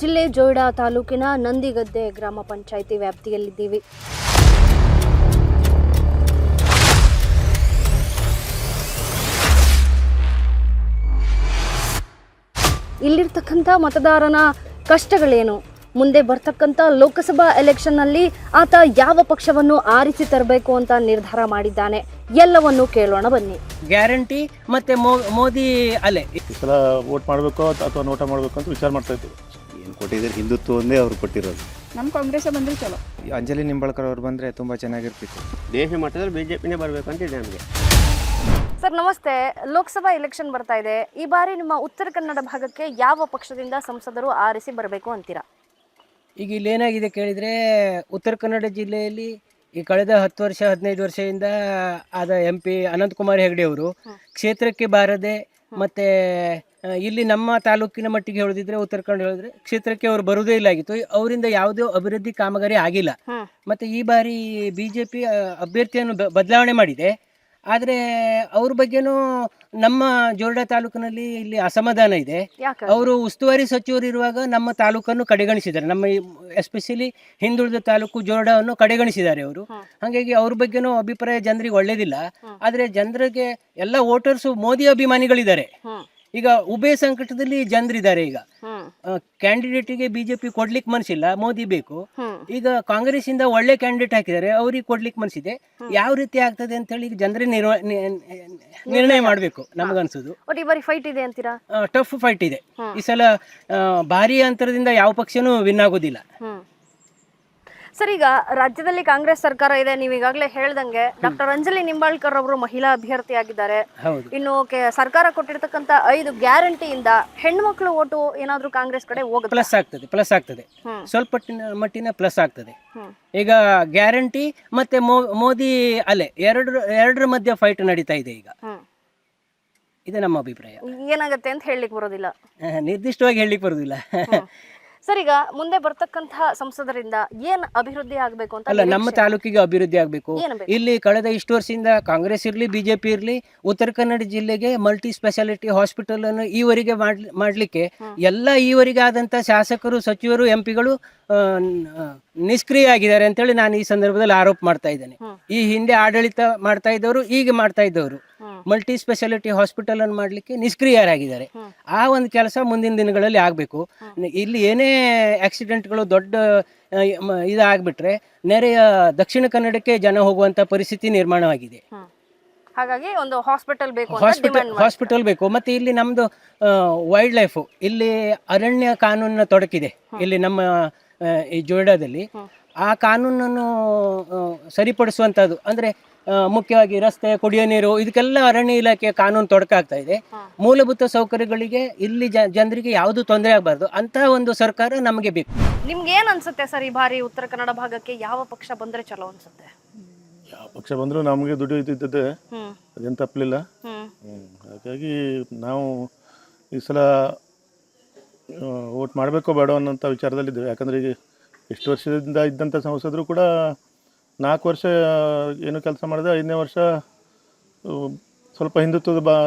ಜಿಲ್ಲೆ ಜೊಯ್ಡಾ ತಾಲೂಕಿನ ನಂದಿಗದ್ದೆ ಗ್ರಾಮ ಪಂಚಾಯಿತಿ ವ್ಯಾಪ್ತಿಯಲ್ಲಿದ್ದೀವಿ. ಇಲ್ಲಿರ್ತಕ್ಕಂಥ ಮತದಾರನ ಕಷ್ಟಗಳೇನು, ಮುಂದೆ ಬರ್ತಕ್ಕಂಥ ಲೋಕಸಭಾ ಎಲೆಕ್ಷನ್ನಲ್ಲಿ ಆತ ಯಾವ ಪಕ್ಷವನ್ನು ಆರಿಸಿ ತರಬೇಕು ಅಂತ ನಿರ್ಧಾರ ಮಾಡಿದ್ದಾನೆ, ಎಲ್ಲವನ್ನು ಕೇಳೋಣ ಬನ್ನಿ. ಗ್ಯಾರಂಟಿ ಮತ್ತೆ ಮೋದಿ ಅಲೆ ಈ ಸಲ ವೋಟ್ ಮಾಡಬೇಕು ಅಥವಾ ನೋಟ ಮಾಡಬೇಕು ಅಂತ ವಿಚಾರ ಮಾಡ್ತಾ ಇದ್ದೀವಿ. ಏನು ಕೊಟ್ಟಿದ್ದಾರೆ, ಹಿಂದುತ್ವ ಒಂದೇ ಅವ್ರು ಕೊಟ್ಟಿರೋದು. ನಮ್ಮ ಕಾಂಗ್ರೆಸ್ ಬಂದರೆ ಚಲೋ. ಅಂಜಲಿ ನಿಂಬಾಳ್ಕರ್ ಅವ್ರು ಬಂದರೆ ತುಂಬ ಚೆನ್ನಾಗಿರ್ತಿತ್ತು. ದೇಶ ಮಟ್ಟದಲ್ಲಿ ಬಿಜೆಪಿನೇ ಬರಬೇಕು ಅಂತ ಇದೆ ನಮಗೆ. ಸರ್ ನಮಸ್ತೆ. ಲೋಕಸಭಾ ಎಲೆಕ್ಷನ್ ಬರ್ತಾ ಇದೆ. ಈ ಬಾರಿ ನಿಮ್ಮ ಉತ್ತರ ಕನ್ನಡ ಭಾಗಕ್ಕೆ ಯಾವ ಪಕ್ಷದಿಂದ ಸಂಸದರು ಆರಿಸಿ ಬರಬೇಕು ಅಂತೀರಾ? ಈಗ ಇಲ್ಲಿ ಏನಾಗಿದೆ ಕೇಳಿದರೆ, ಉತ್ತರ ಕನ್ನಡ ಜಿಲ್ಲೆಯಲ್ಲಿ ಈ ಕಳೆದ 10 ವರ್ಷ 15 ವರ್ಷದಿಂದ ಆದ MP ಅನಂತಕುಮಾರ್ ಹೆಗಡೆ ಅವರು ಕ್ಷೇತ್ರಕ್ಕೆ ಬಾರದೆ ಮತ್ತು ಇಲ್ಲಿ ನಮ್ಮ ತಾಲೂಕಿನ ಮಟ್ಟಿಗೆ ಹೇಳಿದ್ರೆ, ಉತ್ತರ ಕನ್ನಡ ಹೇಳಿದ್ರೆ ಕ್ಷೇತ್ರಕ್ಕೆ ಅವರು ಬರುವುದೇ ಇಲ್ಲ ಆಗಿತ್ತು. ಅವರಿಂದ ಯಾವುದೇ ಅಭಿವೃದ್ಧಿ ಕಾಮಗಾರಿ ಆಗಿಲ್ಲ. ಮತ್ತು ಈ ಬಾರಿ BJP ಅಭ್ಯರ್ಥಿಯನ್ನು ಬದಲಾವಣೆ ಮಾಡಿದೆ. ಆದರೆ ಅವ್ರ ಬಗ್ಗೆನೂ ನಮ್ಮ ಜೊಯ್ಡಾ ತಾಲೂಕಿನಲ್ಲಿ ಇಲ್ಲಿ ಅಸಮಾಧಾನ ಇದೆ. ಅವರು ಉಸ್ತುವಾರಿ ಸಚಿವರು ಇರುವಾಗ ನಮ್ಮ ತಾಲೂಕನ್ನು ಕಡೆಗಣಿಸಿದ್ದಾರೆ. ನಮ್ಮ ಎಸ್ಪೆಷಲಿ ಹಿಂದುಳಿದ ತಾಲೂಕು ಜೊಯ್ಡಾವನ್ನು ಕಡೆಗಣಿಸಿದ್ದಾರೆ ಅವರು. ಹಾಗಾಗಿ ಅವ್ರ ಬಗ್ಗೆನೂ ಅಭಿಪ್ರಾಯ ಜನರಿಗೆ ಒಳ್ಳೇದಿಲ್ಲ. ಆದರೆ ಜನರಿಗೆ ಎಲ್ಲ ವೋಟರ್ಸು ಮೋದಿ ಅಭಿಮಾನಿಗಳಿದ್ದಾರೆ. ಈಗ ಉಭಯ ಸಂಕಟದಲ್ಲಿ ಜನರಿದ್ದಾರೆ. ಈಗ ಕ್ಯಾಂಡಿಡೇಟಿಗೆ BJP ಕೊಡ್ಲಿಕ್ಕೆ ಮನಸ್ಸಿಲ್ಲ, ಮೋದಿ ಬೇಕು. ಈಗ ಕಾಂಗ್ರೆಸ್ ಇಂದ ಒಳ್ಳೆ ಕ್ಯಾಂಡಿಡೇಟ್ ಹಾಕಿದ್ದಾರೆ, ಅವ್ರಿಗೆ ಕೊಡ್ಲಿಕ್ಕೆ ಮನಸ್ಸಿದೆ. ಯಾವ ರೀತಿ ಆಗ್ತದೆ ಅಂತ ಹೇಳಿ ಈಗ ಜನರೇ ನಿರ್ಣಯ ಮಾಡಬೇಕು ನಮಗನ್ಸುದು. ಈ ಬಾರಿ ಫೈಟ್ ಇದೆ ಅಂತೀರಾ? ಟಫ್ ಫೈಟ್ ಇದೆ ಈ ಸಲ. ಭಾರಿ ಅಂತರದಿಂದ ಯಾವ ಪಕ್ಷನೂ ವಿನ್ ಆಗೋದಿಲ್ಲ. ಸರ್, ಈಗ ರಾಜ್ಯದಲ್ಲಿ ಕಾಂಗ್ರೆಸ್ ಸರ್ಕಾರ ಇದೆ. ನೀವು ಈಗಾಗಲೇ ಹೇಳ್ದಂಗೆ ಡಾಕ್ಟರ್ ಅಂಜಲಿ ನಿಂಬಾಳ್ಕರ್ ಅವರು ಮಹಿಳಾ ಅಭ್ಯರ್ಥಿ ಆಗಿದ್ದಾರೆ. ಇನ್ನು ಸರ್ಕಾರ ಕೊಟ್ಟಿರ್ತಕ್ಕಂಥ 5 ಗ್ಯಾರಂಟಿಯಿಂದ ಹೆಣ್ಮಕ್ಳು ಓಟು ಏನಾದ್ರೂ ಕಾಂಗ್ರೆಸ್ ಕಡೆ ಹೋಗುತ್ತೆ? ಪ್ಲಸ್ ಆಗ್ತದೆ ಸ್ವಲ್ಪ ಮಟ್ಟಿನ ಪ್ಲಸ್ ಆಗ್ತದೆ. ಈಗ ಗ್ಯಾರಂಟಿ ಮತ್ತೆ ಮೋದಿ ಅಲೆ ಎರಡರ ಮಧ್ಯೆ ಫೈಟ್ ನಡೀತಾ ಇದೆ ಈಗ. ಇದು ನಮ್ಮ ಅಭಿಪ್ರಾಯ. ಏನಾಗುತ್ತೆ ಅಂತ ಹೇಳಲಿಕ್ಕೆ ಬರೋದಿಲ್ಲ, ನಿರ್ದಿಷ್ಟವಾಗಿ ಹೇಳಲಿಕ್ಕೆ ಬರೋದಿಲ್ಲ. ಸರ್, ಈಗ ಮುಂದೆ ಬರ್ತಕ್ಕಂತಹ ಸಂಸದರಿಂದ ಏನ್ ಅಭಿವೃದ್ಧಿ ಆಗ್ಬೇಕು ಅಂತ? ಅಲ್ಲ, ನಮ್ಮ ತಾಲೂಕಿಗೆ ಅಭಿವೃದ್ಧಿ ಆಗ್ಬೇಕು. ಇಲ್ಲಿ ಕಳೆದ ಇಷ್ಟು ವರ್ಷದಿಂದ ಕಾಂಗ್ರೆಸ್ ಇರ್ಲಿ BJP ಇರ್ಲಿ ಉತ್ತರ ಕನ್ನಡ ಜಿಲ್ಲೆಗೆ ಮಲ್ಟಿ ಸ್ಪೆಷಾಲಿಟಿ ಹಾಸ್ಪಿಟಲ್ ಅನ್ನು ಈವರೆಗೆ ಮಾಡ್ಲಿಕ್ಕೆ ಎಲ್ಲ ಈವರೆಗೆ ಆದಂತ ಶಾಸಕರು, ಸಚಿವರು, MP ಗಳು ನಿಷ್ಕ್ರಿಯ ಆಗಿದ್ದಾರೆ ಅಂತೇಳಿ ನಾನು ಈ ಸಂದರ್ಭದಲ್ಲಿ ಆರೋಪ ಮಾಡ್ತಾ ಇದ್ದೇನೆ. ಈ ಹಿಂದೆ ಆಡಳಿತ ಮಾಡ್ತಾ ಇದ್ದವರು, ಈಗ ಮಾಡ್ತಾ ಇದ್ದವರು ಮಲ್ಟಿ ಸ್ಪೆಷಾಲಿಟಿ ಹಾಸ್ಪಿಟಲ್ ಅನ್ನು ಮಾಡ್ಲಿಕ್ಕೆ ನಿಷ್ಕ್ರಿಯರಾಗಿದ್ದಾರೆ. ಆ ಒಂದು ಕೆಲಸ ಮುಂದಿನ ದಿನಗಳಲ್ಲಿ ಆಗಬೇಕು. ಇಲ್ಲಿ ಏನೇ ಆಕ್ಸಿಡೆಂಟ್ಗಳು ದೊಡ್ಡ ಇದಾಗ್ಬಿಟ್ರೆ ನೆರೆಯ ದಕ್ಷಿಣ ಕನ್ನಡಕ್ಕೆ ಜನ ಹೋಗುವಂತ ಪರಿಸ್ಥಿತಿ ನಿರ್ಮಾಣವಾಗಿದೆ. ಹಾಗಾಗಿ ಒಂದು ಹಾಸ್ಪಿಟಲ್ ಬೇಕು. ಮತ್ತೆ ಇಲ್ಲಿ ನಮ್ದು ವೈಲ್ಡ್ ಲೈಫ್, ಇಲ್ಲಿ ಅರಣ್ಯ ಕಾನೂನಿನ ತೊಡಕಿದೆ ಇಲ್ಲಿ ನಮ್ಮ ಈ ಜೊಯ್ಡಾದಲ್ಲಿ. ಆ ಕಾನೂನನ್ನು ಸರಿಪಡಿಸುವಂಥದ್ದು ಅಂದರೆ ಮುಖ್ಯವಾಗಿ ರಸ್ತೆ, ಕುಡಿಯೋ ನೀರು, ಇದಕ್ಕೆಲ್ಲ ಅರಣ್ಯ ಇಲಾಖೆ ಕಾನೂನು ತೊಡಕಾಗ್ತಾ ಇದೆ. ಮೂಲಭೂತ ಸೌಕರ್ಯಗಳಿಗೆ ಇಲ್ಲಿ ಜನರಿಗೆ ಯಾವುದು ತೊಂದರೆ ಆಗಬಾರ್ದು ಅಂತ ಒಂದು ಸರ್ಕಾರ ನಮಗೆ ಬೇಕು. ನಿಮ್ಗೆ ಏನ್ ಅನ್ಸುತ್ತೆ ಸರ್, ಈ ಬಾರಿ ಉತ್ತರ ಕನ್ನಡ ಭಾಗಕ್ಕೆ ಯಾವ ಪಕ್ಷ ಬಂದ್ರೆ ಚಲೋ ಅನ್ಸುತ್ತೆ? ಯಾವ ಪಕ್ಷ ಬಂದರೂ ನಮಗೆ ದುಡ್ಡು ಇದ್ದಿದ್ದೆ, ಅದೇನು ತಪ್ಪಲಿಲ್ಲ. ಹಾಗಾಗಿ ನಾವು ಈ ಸಲ ವೋಟ್ ಮಾಡಬೇಕೋ ಬೇಡ ಅನ್ನೋಂಥ ವಿಚಾರದಲ್ಲಿದ್ದೇವೆ. ಯಾಕಂದರೆ ಈಗ ಎಷ್ಟು ವರ್ಷದಿಂದ ಇದ್ದಂಥ ಸಂಸದರು ಕೂಡ 4 ವರ್ಷ ಏನು ಕೆಲಸ ಮಾಡಿದೆ, 5ನೇ ವರ್ಷ ಸ್ವಲ್ಪ ಹಿಂದುತ್ವದ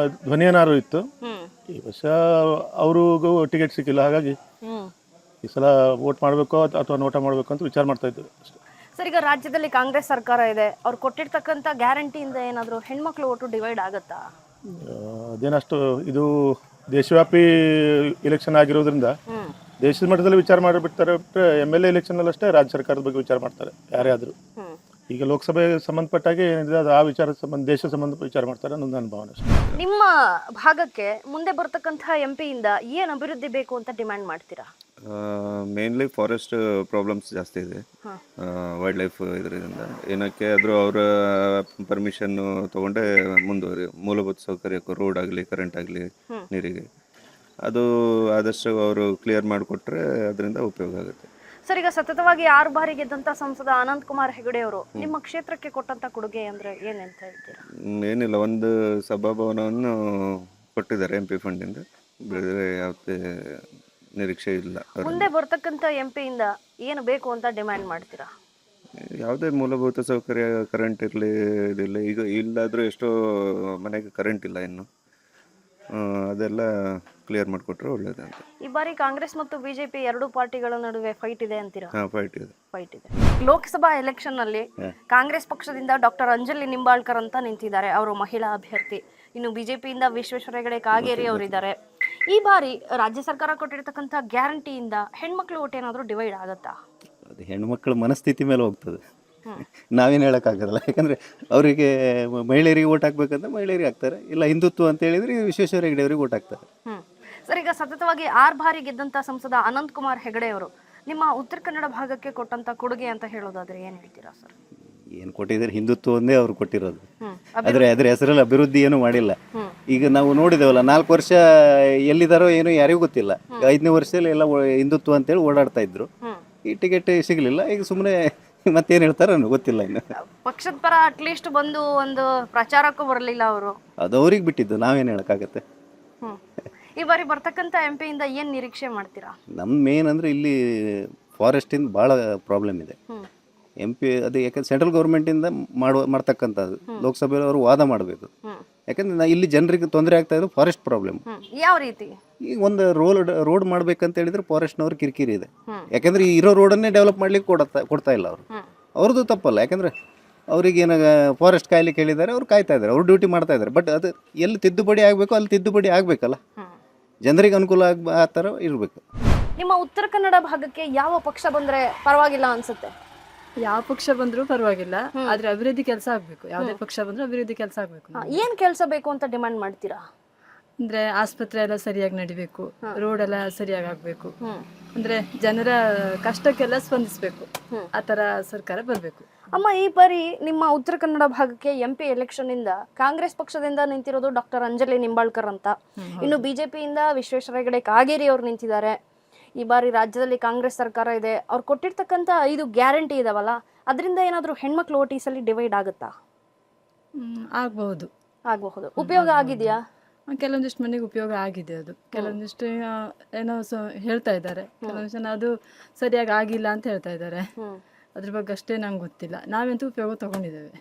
ಧ್ವನಿಯೇನಾರು ಇತ್ತು. ಈ ವರ್ಷ ಅವ್ರಿಗೂ ಟಿಕೆಟ್ ಸಿಕ್ಕಿಲ್ಲ. ಹಾಗಾಗಿ ಈ ಸಲ ವೋಟ್ ಮಾಡಬೇಕೋ ಅಥವಾ ನೋಟ ಮಾಡಬೇಕು ಅಂತ ವಿಚಾರ ಮಾಡ್ತಾ ಇದ್ದೇವೆ ಅಷ್ಟೇ. ಸರ್, ಈಗ ರಾಜ್ಯದಲ್ಲಿ ಕಾಂಗ್ರೆಸ್ ಸರ್ಕಾರ ಇದೆ. ಅವ್ರು ಕೊಟ್ಟಿರ್ತಕ್ಕಂಥ ಗ್ಯಾರಂಟಿಯಿಂದ ಏನಾದರೂ ಹೆಣ್ಮಕ್ಳು ಓಟು ಡಿವೈಡ್ ಆಗುತ್ತಾ? ಅದೇನಷ್ಟು ಇದು ದೇಶವ್ಯಾಪಿ ಎಲೆಕ್ಷನ್ ಆಗಿರೋದ್ರಿಂದ ದೇಶದ ಮಟ್ಟದಲ್ಲಿ ವಿಚಾರ ಮಾಡಿಬಿಡ್ತಾರೆ. MLA ಎಲೆಕ್ಷನಲ್ಲಿ ಅಷ್ಟೇ ರಾಜ್ಯ ಸರ್ಕಾರದ ಬಗ್ಗೆ ವಿಚಾರ ಮಾಡ್ತಾರೆ ಯಾರೇ ಆದರೂ. ಈಗ ಲೋಕಸಭೆ ಸಂಬಂಧಪಟ್ಟಾಗೆ ಏನಿದೆ ಅದು ಆ ವಿಚಾರ ದೇಶ ಸಂಬಂಧ ವಿಚಾರ ಮಾಡ್ತಾರೆ ಅನ್ನೋದು ನನ್ನ ಭಾವನೆ ಅಷ್ಟೇ. ನಿಮ್ಮ ಭಾಗಕ್ಕೆ ಮುಂದೆ ಬರ್ತಕ್ಕಂಥ MP ಇಂದ ಏನು ಅಭಿವೃದ್ಧಿ ಬೇಕು ಅಂತ ಡಿಮ್ಯಾಂಡ್ ಮಾಡ್ತೀರಾ? ಮೇನ್ಲಿ ಫಾರೆಸ್ಟ್ ಪ್ರಾಬ್ಲಮ್ಸ್ ಜಾಸ್ತಿ ಇದೆ, ವೈಲ್ಡ್ ಲೈಫ್ ಇದರಿಂದ. ಏನಕ್ಕೆ ಆದರೂ ಅವರ ಪರ್ಮಿಷನ್ನು ತೊಗೊಂಡೆ ಮುಂದುವರಿ. ಮೂಲಭೂತ ಸೌಕರ್ಯಕ್ಕೂ ರೋಡ್ ಆಗಲಿ, ಕರೆಂಟ್ ಆಗಲಿ, ನೀರಿಗೆ ಅದು ಆದಷ್ಟು ಅವರು ಕ್ಲಿಯರ್ ಮಾಡಿಕೊಟ್ರೆ ಅದರಿಂದ ಉಪಯೋಗ ಆಗುತ್ತೆ. ಸರ್, ಈಗ ಸತತವಾಗಿ 6 ಬಾರಿ ಗೆದ್ದಂತ ಸಂಸದ ಅನಂತಕುಮಾರ್ ಹೆಗಡೆ ಅವರು ನಿಮ್ಮ ಕ್ಷೇತ್ರಕ್ಕೆ ಕೊಟ್ಟಂತ ಕೊಡುಗೆ ಅಂದ್ರೆ ಏನಂತ ಹೇಳ್ತೀರಾ? ಏನಿಲ್ಲ, ಒಂದು ಸಭಾಭವನವನ್ನು ಕೊಟ್ಟಿದ್ದಾರೆ MP ಫಂಡಿಂದ. ಬೇರೆ ಯಾವುದೇ ನಿರೀಕ್ಷೆ ಇಲ್ಲ. ಮುಂದೆ ಬರ್ತಕ್ಕಂಥ MP ಇಂದ ಏನು ಬೇಕು ಅಂತ ಡಿಮ್ಯಾಂಡ್ ಮಾಡ್ತೀರಾ? ಯಾವುದೇ ಮೂಲಭೂತ ಸೌಕರ್ಯ, ಕರೆಂಟ್ ಇರಲಿ, ಇದಿಲ್ಲ. ಈಗ ಇಲ್ಲಾದರೂ ಎಷ್ಟೋ ಮನೆಗೆ ಕರೆಂಟ್ ಇಲ್ಲ ಇನ್ನು. ಅದೆಲ್ಲ ಕ್ಲಿಯರ್ ಮಾಡಿಕೊಟ್ರೆ ಒಳ್ಳೇದಂತ. ಈ ಬಾರಿ ಕಾಂಗ್ರೆಸ್ ಮತ್ತು ಬಿಜೆಪಿ ಎರಡು ಪಾರ್ಟಿಗಳ ನಡುವೆ ಫೈಟ್ ಇದೆ ಅಂತೀರಾ? ಹಾಂ, ಫೈಟ್ ಇದೆ. ಫೈಟ್ ಇದೆ. ಲೋಕಸಭಾ ಎಲೆಕ್ಷನ್ ನಲ್ಲಿ ಕಾಂಗ್ರೆಸ್ ಪಕ್ಷದಿಂದ ಡಾಕ್ಟರ್ ಅಂಜಲಿ ನಿಂಬಾಳ್ಕರ್ ಅಂತ ನಿಂತಿದ್ದಾರೆ, ಅವರು ಮಹಿಳಾ ಅಭ್ಯರ್ಥಿ. ಇನ್ನು ಬಿಜೆಪಿಯಿಂದ ವಿಶ್ವೇಶ್ವರ ಹೆಗಡೆ ಕಾಗೇರಿ ಅವರಿದ್ದಾರೆ. ಈ ಬಾರಿ ರಾಜ್ಯ ಸರ್ಕಾರ ಕೊಟ್ಟಿರ್ತಕ್ಕಂಥ ಗ್ಯಾರಂಟಿಯಿಂದ ಹೆಣ್ಮಕ್ಳು ಓಟ್ ಏನಾದರೂ ಡಿವೈಡ್ ಆಗುತ್ತಾ? ಅದು ಹೆಣ್ಮಕ್ಳ ಮನಸ್ಥಿತಿ ಮೇಲೆ ಹೋಗ್ತದೆ. ನಾವೇನು ಹೇಳೋಕ್ಕಾಗಲ್ಲ. ಯಾಕಂದರೆ ಅವರಿಗೆ ಮಹಿಳೆಯರಿಗೆ ಓಟ್ ಹಾಕ್ಬೇಕಂದ್ರೆ ಮಹಿಳೆಯರಿಗೆ ಹಾಕ್ತಾರೆ, ಇಲ್ಲ ಹಿಂದುತ್ವ ಅಂತ ಹೇಳಿದರೆ ವಿಶ್ವೇಶ್ವರ ಹೆಗಡೆ ಅವರಿಗೆ ಓಟ್ ಹಾಕ್ತಾರೆ. ಸರ್, ಈಗ ಸತತವಾಗಿ 6 ಬಾರಿ ಗೆದ್ದಂತ ಸಂಸದ ಅನಂತ್ ಕುಮಾರ್ ಹೆಗಡೆ ಅವರು ನಿಮ್ಮ ಉತ್ತರ ಕನ್ನಡ ಭಾಗಕ್ಕೆ ಕೊಟ್ಟಂತ ಕೊಡುಗೆ ಅಂತ ಹೇಳೋದಾದ್ರೆ ಏನು ಹೇಳ್ತೀರಾ ಸರ್? ಏನು ಕೊಟ್ಟಿದ್ದಾರೆ, ಹಿಂದುತ್ವ ಒಂದೇ ಅವ್ರು ಕೊಟ್ಟಿರೋದು. ಆದರೆ ಅದರ ಹೆಸರಲ್ಲಿ ಅಭಿವೃದ್ಧಿ ಏನೂ ಮಾಡಿಲ್ಲ. ಈಗ ನಾವು ನೋಡಿದೇವಲ್ಲ, 4 ವರ್ಷ ಎಲ್ಲಿದ್ದಾರೋ ಏನೋ ಯಾರಿಗೂ ಗೊತ್ತಿಲ್ಲ. 5ನೇ ವರ್ಷದಲ್ಲಿ ಎಲ್ಲ ಹಿಂದುತ್ವ ಅಂತೇಳಿ ಓಡಾಡ್ತಾ ಇದ್ರು. ಈ ಟಿಕೆಟ್ ಸಿಗಲಿಲ್ಲ. ಈಗ ಸುಮ್ಮನೆ ಮತ್ತೇನು ಹೇಳ್ತಾರೋ ನನಗೆ ಗೊತ್ತಿಲ್ಲ. ಇನ್ನು ಪಕ್ಷದ ಪರ ಅಟ್ಲೀಸ್ಟ್ ಬಂದು ಒಂದು ಪ್ರಚಾರಕ್ಕೂ ಬರಲಿಲ್ಲ ಅವರು. ಅದು ಅವ್ರಿಗೆ ಬಿಟ್ಟಿದ್ದು, ನಾವೇನು ಹೇಳೋಕ್ಕಾಗತ್ತೆ. ಈ ಬಾರಿ ಬರ್ತಕ್ಕಂಥ MP ಇಂದ ಏನು ನಿರೀಕ್ಷೆ ಮಾಡ್ತೀರಾ? ನಮ್ಮ ಮೇನ್ ಅಂದರೆ ಇಲ್ಲಿ ಫಾರೆಸ್ಟಿಂದ ಭಾಳ ಪ್ರಾಬ್ಲಮ್ ಇದೆ. MP ಅದು ಯಾಕಂದ್ರೆ ಸೆಂಟ್ರಲ್ ಗೌರ್ಮೆಂಟಿಂದ ಮಾಡ್ತಕ್ಕಂಥದ್ದು. ಲೋಕಸಭೆಯಲ್ಲಿ ಅವರು ವಾದ ಮಾಡಬೇಕು. ಯಾಕಂದ್ರೆ ಇಲ್ಲಿ ಜನರಿಗೆ ತೊಂದರೆ ಆಗ್ತಾ ಇರೋದು ಫಾರೆಸ್ಟ್ ಪ್ರಾಬ್ಲಮ್. ಯಾವ ರೀತಿ? ಈಗ ಒಂದು ರೋಡ್ ಮಾಡ್ಬೇಕಂತ ಹೇಳಿದ್ರೆ ಫಾರೆಸ್ಟ್ನವ್ರು ಕಿರಿಕಿರಿ ಇದೆ. ಯಾಕಂದ್ರೆ ಈ ಇರೋ ರೋಡನ್ನೇ ಡೆವಲಪ್ ಮಾಡ್ಲಿಕ್ಕೆ ಕೊಡ್ತಾ ಇಲ್ಲ ಅವರು. ಅವ್ರದ್ದು ತಪ್ಪಲ್ಲ. ಯಾಕಂದ್ರೆ ಅವ್ರಿಗೆ ಏನಾಗ ಫಾರೆಸ್ಟ್ ಕಾಯ್ಲಿಕ್ಕೆ ಹೇಳಿದ್ದಾರೆ, ಅವ್ರು ಕಾಯ್ತಾ ಇದ್ದಾರೆ, ಅವ್ರು ಡ್ಯೂಟಿ ಮಾಡ್ತಾ ಇದ್ದಾರೆ. ಬಟ್ ಅದು ಎಲ್ಲಿ ತಿದ್ದುಪಡಿ ಆಗಬೇಕು ಅಲ್ಲಿ ತಿದ್ದುಪಡಿ ಆಗಬೇಕಲ್ಲ, ಜನರಿಗೆ ಅನುಕೂಲ ಆ ಥರ ಇರಬೇಕು. ನಿಮ್ಮ ಉತ್ತರ ಕನ್ನಡ ಭಾಗಕ್ಕೆ ಯಾವ ಪಕ್ಷ ಬಂದ್ರೆ ಪರವಾಗಿಲ್ಲ ಅನ್ಸುತ್ತೆ? ಯಾವ ಪಕ್ಷ ಬಂದ್ರೂ ಪರವಾಗಿಲ್ಲ, ಆದ್ರೆ ಅಭಿವೃದ್ಧಿ ಕೆಲಸ ಆಗ್ಬೇಕು. ಯಾವುದೇ ಪಕ್ಷ ಬಂದ್ರೂ ಅಭಿವೃದ್ಧಿ ಕೆಲಸ ಆಗ್ಬೇಕು. ಏನ್ ಕೆಲಸ ಬೇಕು ಅಂತ ಡಿಮಾಂಡ್ ಮಾಡ್ತೀರಾ? ಅಂದ್ರೆ ಆಸ್ಪತ್ರೆ ಎಲ್ಲ ಸರಿಯಾಗಿ ನಡಿಬೇಕು, ರೋಡ್ ಎಲ್ಲ ಸರಿಯಾಗಿ ಆಗ್ಬೇಕು, ಅಂದ್ರೆ ಜನರ ಕಷ್ಟಕ್ಕೆಲ್ಲ ಸ್ಪಂದಿಸ್ಬೇಕು. ಆ ತರ ಸರ್ಕಾರ ಬರ್ಬೇಕು. ಅಮ್ಮ, ಈ ಬಾರಿ ನಿಮ್ಮ ಉತ್ತರ ಕನ್ನಡ ಭಾಗಕ್ಕೆ MP ಎಲೆಕ್ಷನ್ ಇಂದ ಕಾಂಗ್ರೆಸ್ ಪಕ್ಷದಿಂದ ನಿಂತಿರೋದು ಡಾಕ್ಟರ್ ಅಂಜಲಿ ನಿಂಬಾಳ್ಕರ್ ಅಂತ. ಇನ್ನು ಬಿಜೆಪಿಯಿಂದ ವಿಶ್ವೇಶ್ವರ ಹೆಗಡೆ ಕಾಗೇರಿ ಅವರು ನಿಂತಿದ್ದಾರೆ. ಈ ಬಾರಿ ರಾಜ್ಯದಲ್ಲಿ ಕಾಂಗ್ರೆಸ್ ಸರ್ಕಾರ ಇದೆ, ಅವ್ರು ಕೊಟ್ಟಿರ್ತಕ್ಕಂಥ 5 ಗ್ಯಾರಂಟಿ ಇದಾವಲ್ಲ, ಅದರಿಂದ ಏನಾದರೂ ಹೆಣ್ಮಕ್ಳು ಓಟ್ ಈ ಸಲ ಡಿವೈಡ್ ಆಗುತ್ತಾ? ಆಗಬಹುದು. ಉಪಯೋಗ ಆಗಿದೆಯಾ? ಕೆಲವೊಂದಿಷ್ಟು ಮನೆಗೆ ಉಪಯೋಗ ಆಗಿದೆ. ಅದು ಕೆಲವೊಂದಿಷ್ಟು ಏನೋ ಹೇಳ್ತಾ ಇದ್ದಾರೆ, ಕೆಲವೊಂದಿಷ್ಟು ಜನ ಅದು ಸರಿಯಾಗಿ ಆಗಿಲ್ಲ ಅಂತ ಹೇಳ್ತಾ ಇದ್ದಾರೆ. ಅದ್ರ ಬಗ್ಗೆ ಅಷ್ಟೇ ನಂಗೆ ಗೊತ್ತಿಲ್ಲ. ನಾವಂತೂ ಉಪಯೋಗ ತಗೊಂಡಿದ್ದೇವೆ.